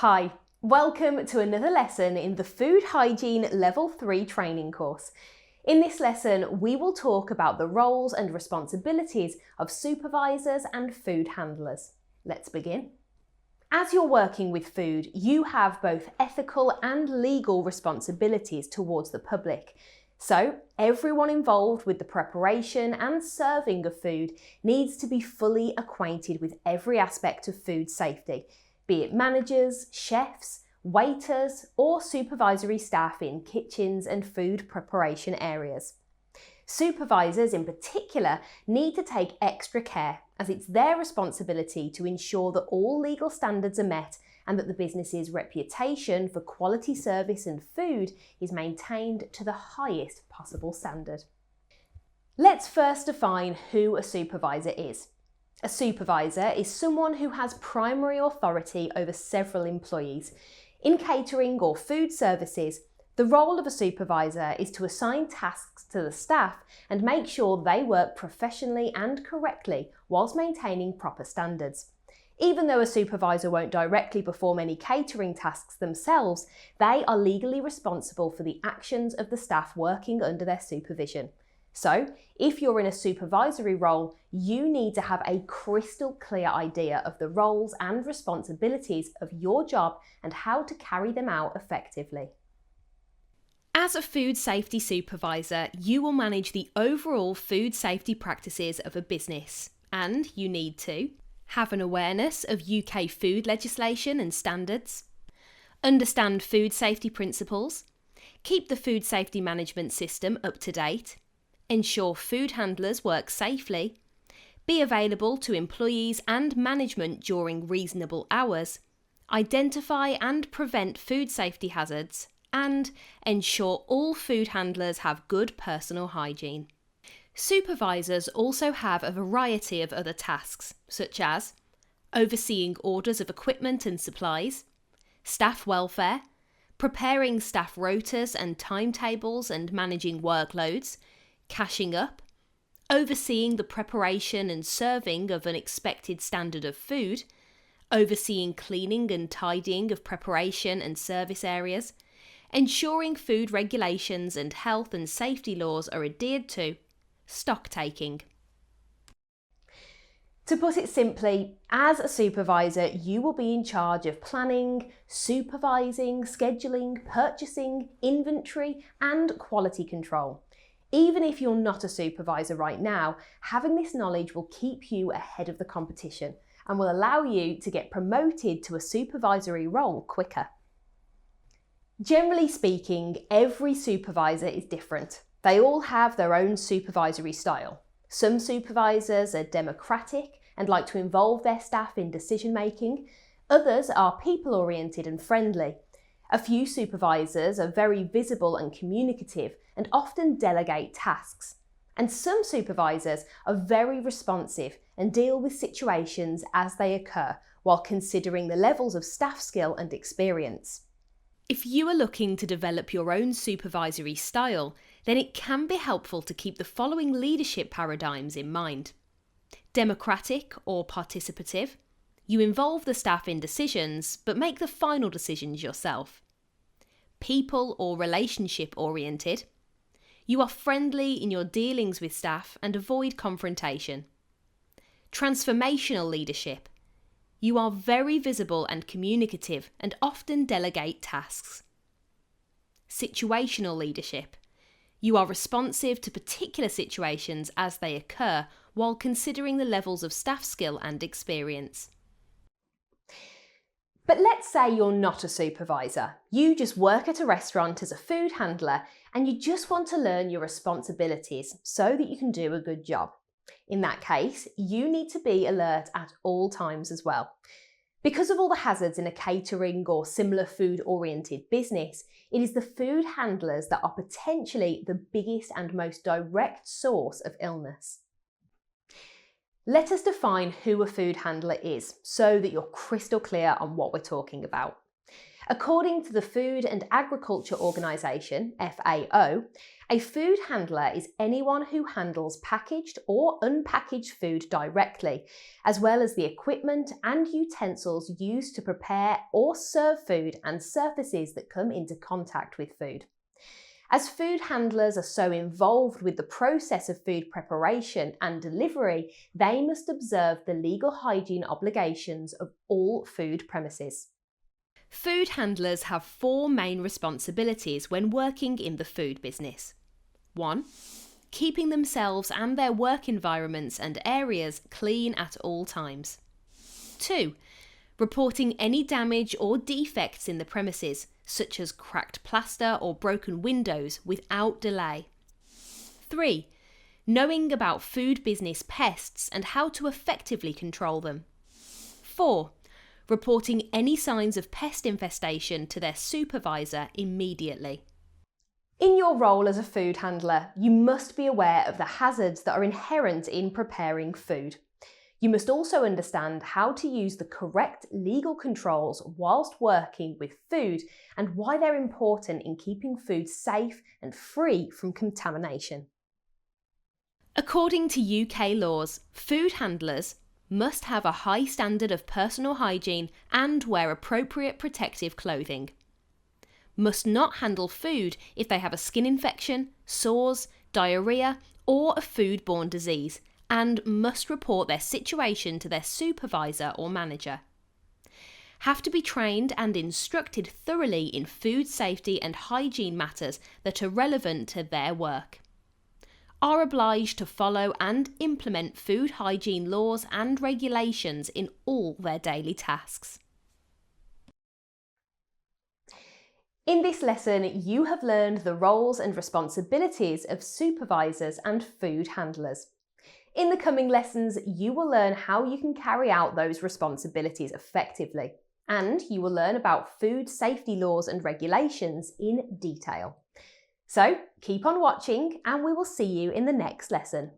Hi, welcome to another lesson in the Food Hygiene Level 3 training course. In this lesson, we will talk about the roles and responsibilities of supervisors and food handlers. Let's begin. As you're working with food, you have both ethical and legal responsibilities towards the public. So, everyone involved with the preparation and serving of food needs to be fully acquainted with every aspect of food safety, be it managers, chefs, waiters, or supervisory staff in kitchens and food preparation areas. Supervisors in particular need to take extra care, as it's their responsibility to ensure that all legal standards are met and that the business's reputation for quality service and food is maintained to the highest possible standard. Let's first define who a supervisor is. A supervisor is someone who has primary authority over several employees. In catering or food services, the role of a supervisor is to assign tasks to the staff and make sure they work professionally and correctly whilst maintaining proper standards. Even though a supervisor won't directly perform any catering tasks themselves, they are legally responsible for the actions of the staff working under their supervision. So, if you're in a supervisory role, you need to have a crystal clear idea of the roles and responsibilities of your job and how to carry them out effectively. As a food safety supervisor, you will manage the overall food safety practices of a business, and you need to have an awareness of UK food legislation and standards, understand food safety principles, keep the food safety management system up to date, ensure food handlers work safely, be available to employees and management during reasonable hours, identify and prevent food safety hazards, and ensure all food handlers have good personal hygiene. Supervisors also have a variety of other tasks, such as overseeing orders of equipment and supplies, staff welfare, preparing staff rotas and timetables and managing workloads, cashing up, overseeing the preparation and serving of an expected standard of food, overseeing cleaning and tidying of preparation and service areas, ensuring food regulations and health and safety laws are adhered to, stock taking. To put it simply, as a supervisor, you will be in charge of planning, supervising, scheduling, purchasing, inventory, and quality control. Even if you're not a supervisor right now, having this knowledge will keep you ahead of the competition and will allow you to get promoted to a supervisory role quicker. Generally speaking, every supervisor is different. They all have their own supervisory style. Some supervisors are democratic and like to involve their staff in decision making. Others are people-oriented and friendly. A few supervisors are very visible and communicative and often delegate tasks. And some supervisors are very responsive and deal with situations as they occur while considering the levels of staff skill and experience. If you are looking to develop your own supervisory style, then it can be helpful to keep the following leadership paradigms in mind. Democratic or participative. You involve the staff in decisions, but make the final decisions yourself. People or relationship oriented. You are friendly in your dealings with staff and avoid confrontation. Transformational leadership. You are very visible and communicative and often delegate tasks. Situational leadership. You are responsive to particular situations as they occur while considering the levels of staff skill and experience. But let's say you're not a supervisor. You just work at a restaurant as a food handler and you just want to learn your responsibilities so that you can do a good job. In that case, you need to be alert at all times as well. Because of all the hazards in a catering or similar food-oriented business, it is the food handlers that are potentially the biggest and most direct source of illness. Let us define who a food handler is so that you're crystal clear on what we're talking about. According to the Food and Agriculture Organisation, FAO, A food handler is anyone who handles packaged or unpackaged food directly, as well as the equipment and utensils used to prepare or serve food and surfaces that come into contact with food. As food handlers are so involved with the process of food preparation and delivery, they must observe the legal hygiene obligations of all food premises. Food handlers have 4 main responsibilities when working in the food business. 1. Keeping themselves and their work environments and areas clean at all times. 2. Reporting any damage or defects in the premises, such as cracked plaster or broken windows, without delay. 3. Knowing about food business pests and how to effectively control them. 4. Reporting any signs of pest infestation to their supervisor immediately. In your role as a food handler, you must be aware of the hazards that are inherent in preparing food. You must also understand how to use the correct legal controls whilst working with food and why they're important in keeping food safe and free from contamination. According to UK laws, food handlers must have a high standard of personal hygiene and wear appropriate protective clothing. Must not handle food if they have a skin infection, sores, diarrhea, or a foodborne disease, and must report their situation to their supervisor or manager. Have to be trained and instructed thoroughly in food safety and hygiene matters that are relevant to their work. Are obliged to follow and implement food hygiene laws and regulations in all their daily tasks. In this lesson, you have learned the roles and responsibilities of supervisors and food handlers. In the coming lessons, you will learn how you can carry out those responsibilities effectively, and you will learn about food safety laws and regulations in detail. So keep on watching, and we will see you in the next lesson.